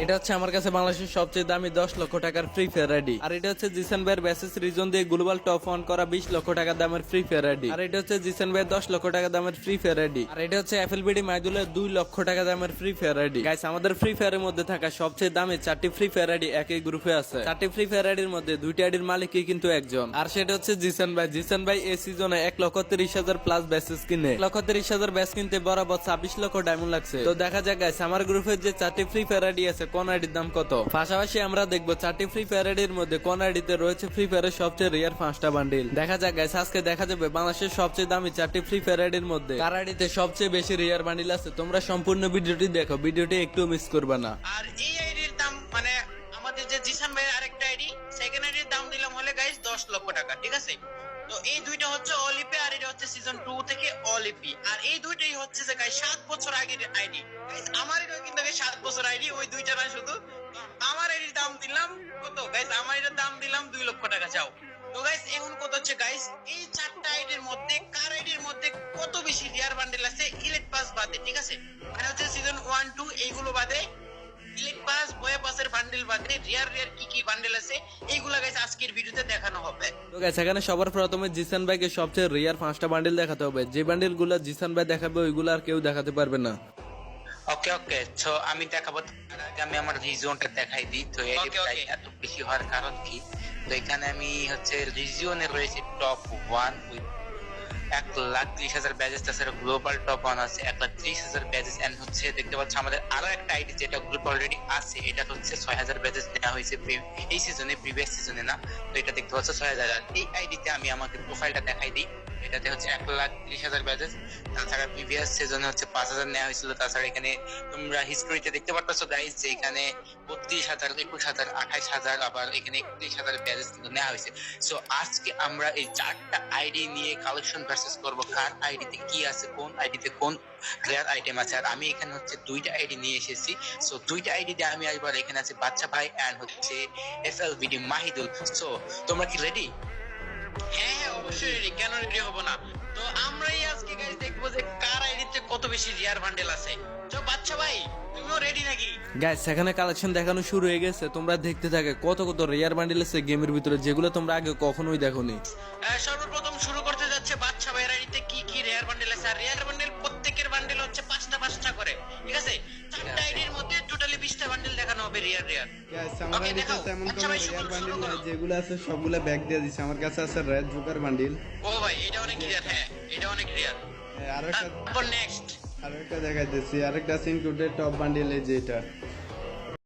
এটা হচ্ছে আমার কাছে বাংলাদেশের সবচেয়ে দামি 10 লক্ষ টাকার ফ্রি ফায়ার আইডি। আর এটা হচ্ছে জিসান ভাইয়ের বেসিস রিজন দিয়ে গ্লোবাল টপ 1 করা 20 লক্ষ টাকা দামের ফ্রি ফায়ার আইডি। আর এটা হচ্ছে জিসান ভাইয়ের 10 লক্ষ টাকা দামের ফ্রি ফায়ার আইডি। আর এটা হচ্ছে এফএলবিডি মাইদুলের 2 লক্ষ টাকা দামের ফ্রি ফায়ার আইডি। গাইস, আমাদের ফ্রি ফায়ারের মধ্যে থাকা সবচেয়ে দামি 4টি ফ্রি ফায়ার আইডি একই গ্রুপে আছে। 4টি ফ্রি ফায়ার আইডির মধ্যে 2টি আইডির মালিকই কিন্তু একজন, আর সেটা হচ্ছে জিসান ভাই। জিসান ভাই এই সিজনে 1,30,000 প্লাস বেসিস কিনে 1,30,000 ব্যাস কিনতে বরাবর 26 লক্ষ ডায়মন্ড লাগছে। তো দেখা যাক গাইস, আমার গ্রুপের যে 4টি ফ্রি ফায়ার আইডি আছে কোন আইডির দাম কত। পাশাপাশি আমরা দেখবো 4টি ফ্রি ফায়ার আইডির মধ্যে কোন আইডিতে রয়েছে ফ্রি ফায়ারের সবচেয়ে রিয়ার 5টা বান্ডিল। দেখা যাক গাইস, আজকে দেখা যাবে বাংলাদেশের সবচেয়ে দামি 4টি ফ্রি ফায়ার আইডির মধ্যে কার আইডিতে সবচেয়ে বেশি রিয়ার বান্ডিল আছে। তোমরা সম্পূর্ণ ভিডিওটি দেখো, ভিডিওটি একটু মিস করবে না। আর এই আইডির দাম মানে আমাদের যে জিসান ভাইয়ের আরেকটা আইডি, সেকেন্ড আইডির দাম দিলাম হলে গাইস 10 লক্ষ টাকা, ঠিক আছে। তো এই দুইটা হচ্ছে অলিপি, আর এটা হচ্ছে সিজন 2 থেকে অলিপি। আর এই দুইটাই হচ্ছে যে গাইস 7 বছর আগের আইডি। গাইস আমার এটাও কিন্তু 7 বছর আইডি, ওই দুইটা না শুধু। তো আমার আইডির দাম দিলাম কত গাইস, আমার এটার দাম দিলাম 2 লক্ষ টাকা। চাও তো গাইস, এখন কত হচ্ছে গাইস, এই 4টা আইডির মধ্যে কার আইডির মধ্যে কত বেশি রিয়ার বান্ডেল আছে ইলেট পাস বাদে, ঠিক আছে। মানে হচ্ছে সিজন 1 2 এইগুলো বাদে, ইলেট পাস বয়ে পাসের বান্ডেল বাদে রিয়ার কি কি বান্ডেল আছে এইগুলা গাইস আজকের ভিডিওতে দেখানো হবে। তো গাইস, এখানে সবার প্রথমে জিসান ভাইকে সবচেয়ে রিয়ার 5টা বান্ডিল দেখাতে হবে। যে বান্ডিল গুলো জিসান ভাই দেখাবে ওইগুলো আর কেউ দেখাতে পারবে না। ওকে ওকে, তো আমি দেখাবো। তার আগে আমি আমার রিজিয়নটা দেখাই দিই। তো এই প্রাইস এত বেশি হওয়ার কারণ কি, তো এখানে আমি হচ্ছে রিজিয়নে রয়েছে টপ 1 উইথ 1,30,000 ব্যাজেস। তাছাড়া গ্লোবাল টপ 1 আছে 1,30,000 ব্যাজেস। এন্ড হচ্ছে দেখতে পাচ্ছ আমাদের আরো একটা আইডি যেটা গ্রুপ অলরেডি আছে, এটা হচ্ছে 6,000 ব্যাজেস দেওয়া হয়েছে এই সিজনে, প্রিভিয়াস সিজনে না। তো এটা দেখতে পাচ্ছ 6,000। এই আইডিতে আমি আমাকে প্রোফাইলটা দেখাই দিই। এটাতে হচ্ছে 1,30,000 ব্যাজেস। তাছাড়া প্রিভিয়াস সিজনে হচ্ছে 5,000 নেওয়া হয়েছিল। তাছাড়া এখানে তোমরা হিস্ট্রিতে দেখতে পারতেছো গাইস যে এখানে 32,000, 21,000, 28,000, আবার এখানে 31,000 ব্যাজেস কিন্তু নেওয়া হয়েছে। সো আজকে আমরা এই 4টা আইডি নিয়ে কালেকশন ভার্সেস করব, কার আইডিতে কি আছে, কোন আইডিতে কোন রেয়ার আইটেম আছে। আর আমি এখানে হচ্ছে 2টা আইডি নিয়ে এসেছি। সো 2টা আইডি দিয়ে আমি একবার এখানে আছে বাচ্চা ভাই এন্ড হচ্ছে এফএলবিডি মাহিদুল। সো তোমরা কি রেডি? হ্যাঁ হ্যাঁ, অবশ্যই রেডি, কেন রেডি হবো না। তো আমরাই আজকে গাইস দেখবো যে কার আইডিতে কত বেশি রিয়ার বান্ডেল আছে। তো বাচ্চা ভাই, তুমিও রেডি নাকি? গাইস, এখানে কালেকশন দেখানো শুরু হয়ে গেছে। তোমরা দেখতে থাকে কত কত রিয়ার বান্ডিল আছে গেমের ভিতরে, যেগুলো তোমরা আগে কখনোই দেখোনি। সর্বপ্রথম শুরু করতে যাচ্ছে বাচ্চা ভাইয়ের আইডিতে কি কি রেয়ার বান্ডেল আছে। আর রেয়ার বান্ডেল প্রত্যেকের বান্ডেল হচ্ছে 5টা করে, ঠিক আছে। 4টা আইডির মধ্যে টোটালি 20টা বান্ডেল দেখানো হবে রিয়ার রিয়ার। গাইস, আমার কাছে তেমন কোনো রিয়ার বান্ডিল নাই, যেগুলো আছে সবগুলো ব্যাগ দিয়ে দিছে। আমার কাছে আছে রেড জোকার বান্ডিল। ও ভাই, এটা অনেক রিয়ার। হ্যাঁ, এটা অনেক রিয়ার। আরো একটা তারপর নেক্সট দেখাইতেছি, আরেকটা আছে ইনক্লুডেড টপ বান্ডিল, এই যে এটা।